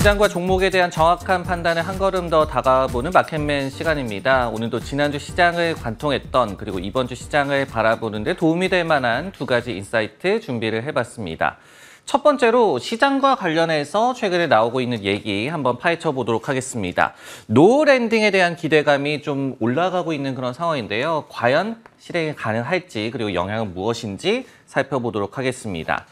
시장과 종목에 대한 정확한 판단을 한 걸음 더 다가보는 마켓맨 시간입니다. 오늘도 지난주 시장을 관통했던 그리고 이번 주 시장을 바라보는 데 도움이 될 만한 두 가지 인사이트 준비를 해봤습니다. 첫 번째로 시장과 관련해서 최근에 나오고 있는 얘기 한번 파헤쳐 보도록 하겠습니다. 노 랜딩에 대한 기대감이 좀 올라가고 있는 그런 상황인데요. 과연 실행이 가능할지 그리고 영향은 무엇인지 살펴보도록 하겠습니다.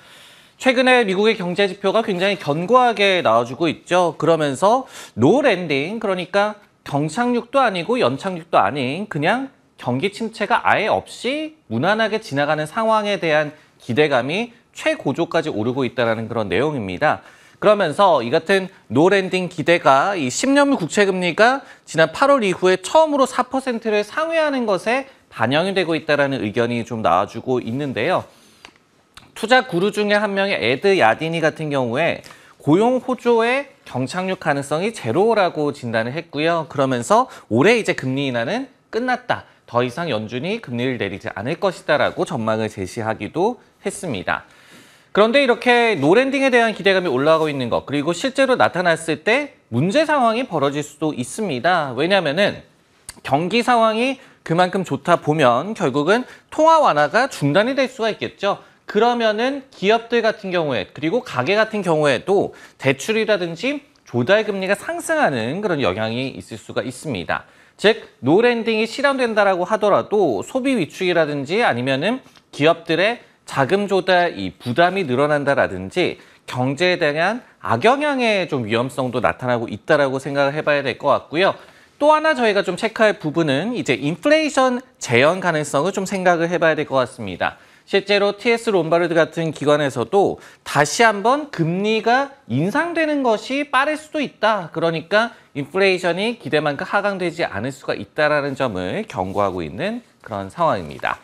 최근에 미국의 경제 지표가 굉장히 견고하게 나와주고 있죠. 그러면서 노 랜딩, 그러니까 경착륙도 아니고 연착륙도 아닌 그냥 경기 침체가 아예 없이 무난하게 지나가는 상황에 대한 기대감이 최고조까지 오르고 있다는 그런 내용입니다. 그러면서 이 같은 노 랜딩 기대가 이 10년물 국채금리가 지난 8월 이후에 처음으로 4%를 상회하는 것에 반영이 되고 있다는 의견이 좀 나와주고 있는데요. 투자 구루 중에 한 명의 에드 야디니 같은 경우에 고용 호조의 경착륙 가능성이 제로라고 진단을 했고요. 그러면서 올해 이제 금리 인하는 끝났다. 더 이상 연준이 금리를 내리지 않을 것이다라고 전망을 제시하기도 했습니다. 그런데 이렇게 노랜딩에 대한 기대감이 올라가고 있는 것, 그리고 실제로 나타났을 때 문제 상황이 벌어질 수도 있습니다. 왜냐하면은 경기 상황이 그만큼 좋다 보면 결국은 통화 완화가 중단이 될 수가 있겠죠. 그러면은 기업들 같은 경우에 그리고 가게 같은 경우에도 대출이라든지 조달 금리가 상승하는 그런 영향이 있을 수가 있습니다. 즉, 노랜딩이 실현된다라고 하더라도 소비 위축이라든지 아니면은 기업들의 자금 조달 이 부담이 늘어난다라든지 경제에 대한 악영향의 좀 위험성도 나타나고 있다라고 생각을 해봐야 될 것 같고요. 또 하나 저희가 좀 체크할 부분은 이제 인플레이션 재현 가능성을 좀 생각을 해봐야 될 것 같습니다. 실제로 TS 롬바르드 같은 기관에서도 다시 한번 금리가 인상되는 것이 빠를 수도 있다. 그러니까 인플레이션이 기대만큼 하강되지 않을 수가 있다는 점을 경고하고 있는 그런 상황입니다.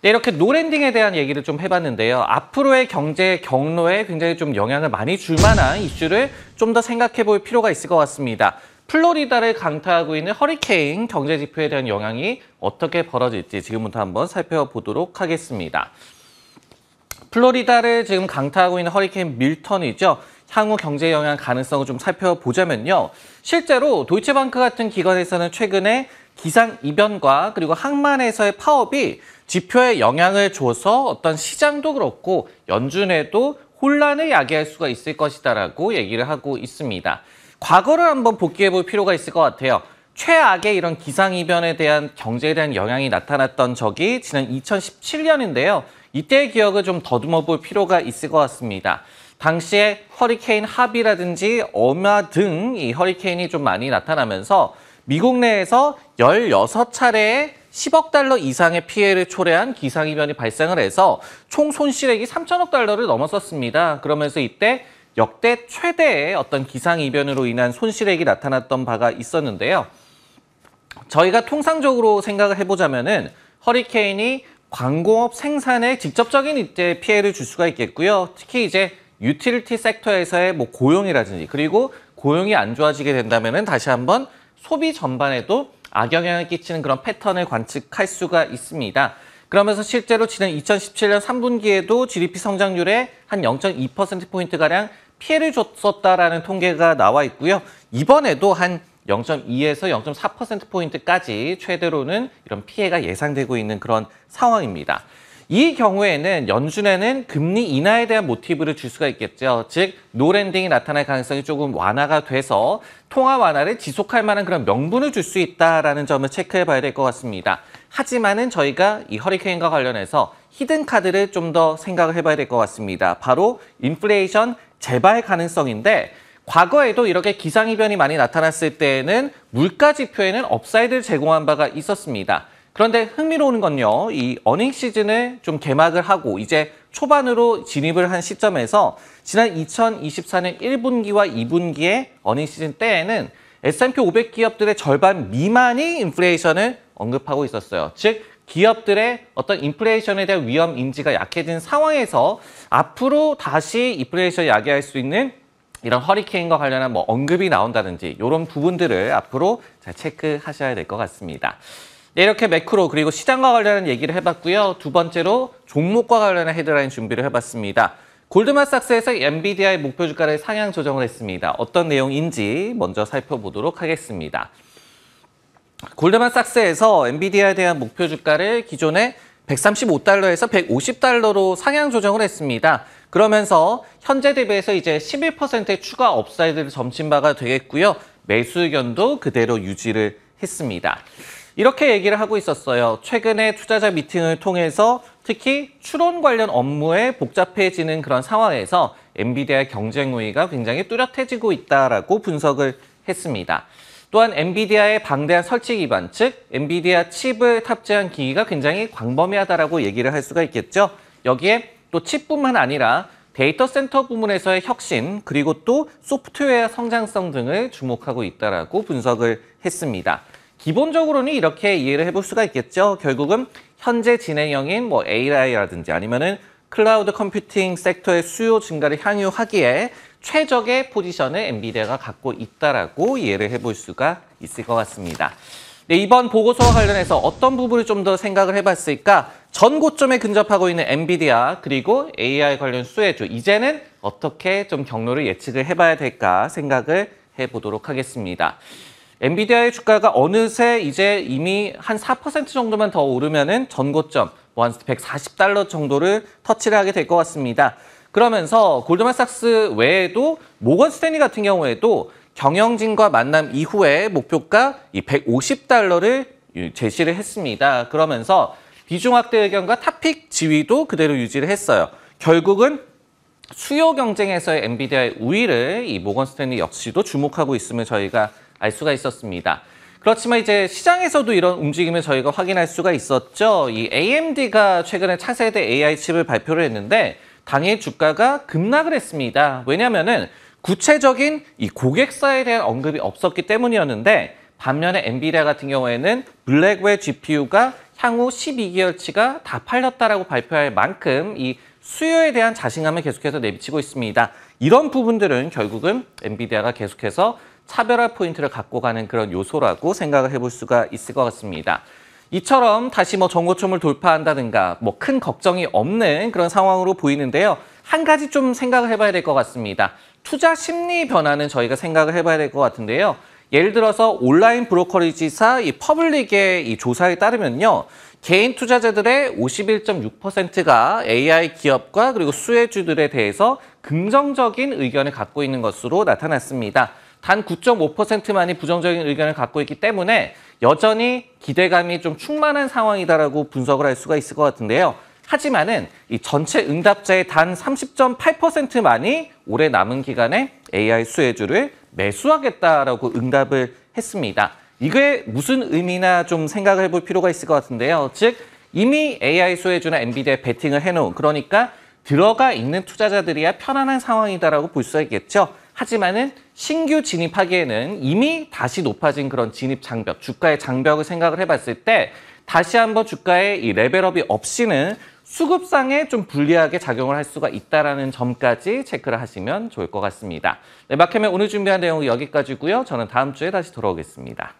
네, 이렇게 노랜딩에 대한 얘기를 좀 해봤는데요. 앞으로의 경제 경로에 굉장히 좀 영향을 많이 줄 만한 이슈를 좀 더 생각해 볼 필요가 있을 것 같습니다. 플로리다를 강타하고 있는 허리케인 경제 지표에 대한 영향이 어떻게 벌어질지 지금부터 한번 살펴보도록 하겠습니다. 플로리다를 지금 강타하고 있는 허리케인 밀턴이죠. 향후 경제 영향 가능성을 좀 살펴보자면요. 실제로 도이체방크 같은 기관에서는 최근에 기상 이변과 그리고 항만에서의 파업이 지표에 영향을 줘서 어떤 시장도 그렇고 연준에도 혼란을 야기할 수가 있을 것이다라고 얘기를 하고 있습니다. 과거를 한번 복귀해 볼 필요가 있을 것 같아요. 최악의 이런 기상이변에 대한 경제에 대한 영향이 나타났던 적이 지난 2017년인데요. 이때의 기억을 좀 더듬어 볼 필요가 있을 것 같습니다. 당시에 허리케인 하비라든지 어마 등 이 허리케인이 좀 많이 나타나면서 미국 내에서 16차례의 10억 달러 이상의 피해를 초래한 기상이변이 발생을 해서 총 손실액이 3천억 달러를 넘었었습니다. 그러면서 이때 역대 최대의 어떤 기상이변으로 인한 손실액이 나타났던 바가 있었는데요. 저희가 통상적으로 생각을 해보자면은 허리케인이 광공업 생산에 직접적인 이제 피해를 줄 수가 있겠고요. 특히 이제 유틸리티 섹터에서의 뭐 고용이라든지 그리고 고용이 안 좋아지게 된다면은 다시 한번 소비 전반에도 악영향을 끼치는 그런 패턴을 관측할 수가 있습니다. 그러면서 실제로 지난 2017년 3분기에도 GDP 성장률에 한 0.2%포인트가량 피해를 줬었다라는 통계가 나와 있고요. 이번에도 한 0.2에서 0.4%포인트까지 최대로는 이런 피해가 예상되고 있는 그런 상황입니다. 이 경우에는 연준에는 금리 인하에 대한 모티브를 줄 수가 있겠죠. 즉, 노랜딩이 나타날 가능성이 조금 완화가 돼서 통화 완화를 지속할 만한 그런 명분을 줄 수 있다라는 점을 체크해 봐야 될 것 같습니다. 하지만은 저희가 이 허리케인과 관련해서 히든 카드를 좀 더 생각을 해봐야 될 것 같습니다. 바로 인플레이션 재발 가능성인데 과거에도 이렇게 기상이변이 많이 나타났을 때에는 물가 지표에는 업사이드를 제공한 바가 있었습니다. 그런데 흥미로운 건요, 이 어닝 시즌을 좀 개막을 하고 이제 초반으로 진입을 한 시점에서 지난 2024년 1분기와 2분기의 어닝 시즌 때에는 S&P 500 기업들의 절반 미만이 인플레이션을 언급하고 있었어요. 즉, 기업들의 어떤 인플레이션에 대한 위험 인지가 약해진 상황에서 앞으로 다시 인플레이션을 야기할 수 있는 이런 허리케인과 관련한 뭐 언급이 나온다든지 이런 부분들을 앞으로 잘 체크하셔야 될 것 같습니다. 네, 이렇게 매크로 그리고 시장과 관련한 얘기를 해봤고요. 두 번째로 종목과 관련한 헤드라인 준비를 해봤습니다. 골드만삭스에서 엔비디아의 목표 주가를 상향 조정을 했습니다. 어떤 내용인지 먼저 살펴보도록 하겠습니다. 골드만삭스에서 엔비디아에 대한 목표 주가를 기존에 135달러에서 150달러로 상향 조정을 했습니다. 그러면서 현재 대비해서 이제 11%의 추가 업사이드를 점친 바가 되겠고요. 매수 의견도 그대로 유지를 했습니다. 이렇게 얘기를 하고 있었어요. 최근에 투자자 미팅을 통해서 특히 추론 관련 업무에 복잡해지는 그런 상황에서 엔비디아의 경쟁 우위가 굉장히 뚜렷해지고 있다라고 분석을 했습니다. 또한 엔비디아의 방대한 설치 기반, 즉 엔비디아 칩을 탑재한 기기가 굉장히 광범위하다라고 얘기를 할 수가 있겠죠. 여기에 또 칩뿐만 아니라 데이터 센터 부문에서의 혁신, 그리고 또 소프트웨어 성장성 등을 주목하고 있다라고 분석을 했습니다. 기본적으로는 이렇게 이해를 해볼 수가 있겠죠. 결국은 현재 진행형인 AI라든지 아니면은 클라우드 컴퓨팅 섹터의 수요 증가를 향유하기에 최적의 포지션을 엔비디아가 갖고 있다라고 이해를 해볼 수가 있을 것 같습니다. 네, 이번 보고서와 관련해서 어떤 부분을 좀 더 생각을 해봤을까? 전 고점에 근접하고 있는 엔비디아 그리고 AI 관련 수혜주, 이제는 어떻게 좀 경로를 예측을 해봐야 될까 생각을 해보도록 하겠습니다. 엔비디아의 주가가 어느새 이제 이미 한 4% 정도만 더 오르면은 전고점 한 140달러 정도를 터치를 하게 될 것 같습니다. 그러면서 골드만삭스 외에도 모건 스탠리 같은 경우에도 경영진과 만남 이후에 목표가 이 150달러를 제시를 했습니다. 그러면서 비중 확대 의견과 탑픽 지위도 그대로 유지를 했어요. 결국은 수요 경쟁에서의 엔비디아의 우위를 이 모건 스탠리 역시도 주목하고 있음을 저희가 알 수가 있었습니다. 그렇지만 이제 시장에서도 이런 움직임을 저희가 확인할 수가 있었죠. 이 AMD가 최근에 차세대 AI 칩을 발표를 했는데 당일 주가가 급락을 했습니다. 왜냐하면은 구체적인 이 고객사에 대한 언급이 없었기 때문이었는데, 반면에 엔비디아 같은 경우에는 블랙웰 GPU가 향후 12개월치가 다 팔렸다라고 발표할 만큼 이 수요에 대한 자신감을 계속해서 내비치고 있습니다. 이런 부분들은 결국은 엔비디아가 계속해서 차별화 포인트를 갖고 가는 그런 요소라고 생각을 해볼 수가 있을 것 같습니다. 이처럼 다시 전고점을 돌파한다든가 큰 걱정이 없는 그런 상황으로 보이는데요. 한 가지 좀 생각을 해봐야 될 것 같습니다. 투자 심리 변화는 저희가 생각을 해봐야 될 것 같은데요. 예를 들어서 온라인 브로커리지사 이 퍼블릭의 이 조사에 따르면요. 개인 투자자들의 51.6%가 AI 기업과 그리고 수혜주들에 대해서 긍정적인 의견을 갖고 있는 것으로 나타났습니다. 단 9.5%만이 부정적인 의견을 갖고 있기 때문에 여전히 기대감이 좀 충만한 상황이다라고 분석을 할 수가 있을 것 같은데요. 하지만은 이 전체 응답자의 단 30.8%만이 올해 남은 기간에 AI 수혜주를 매수하겠다라고 응답을 했습니다. 이게 무슨 의미나 좀 생각을 해볼 필요가 있을 것 같은데요. 즉 이미 AI 수혜주나 엔비디아에 베팅을 해놓은, 그러니까 들어가 있는 투자자들이야 편안한 상황이다라고 볼 수가 있겠죠. 하지만은 신규 진입하기에는 이미 다시 높아진 그런 진입 장벽, 주가의 장벽을 생각을 해봤을 때 다시 한번 주가의 이 레벨업이 없이는 수급상에 좀 불리하게 작용을 할 수가 있다는 점까지 체크를 하시면 좋을 것 같습니다. 네, 마켓맨 오늘 준비한 내용은 여기까지고요. 저는 다음 주에 다시 돌아오겠습니다.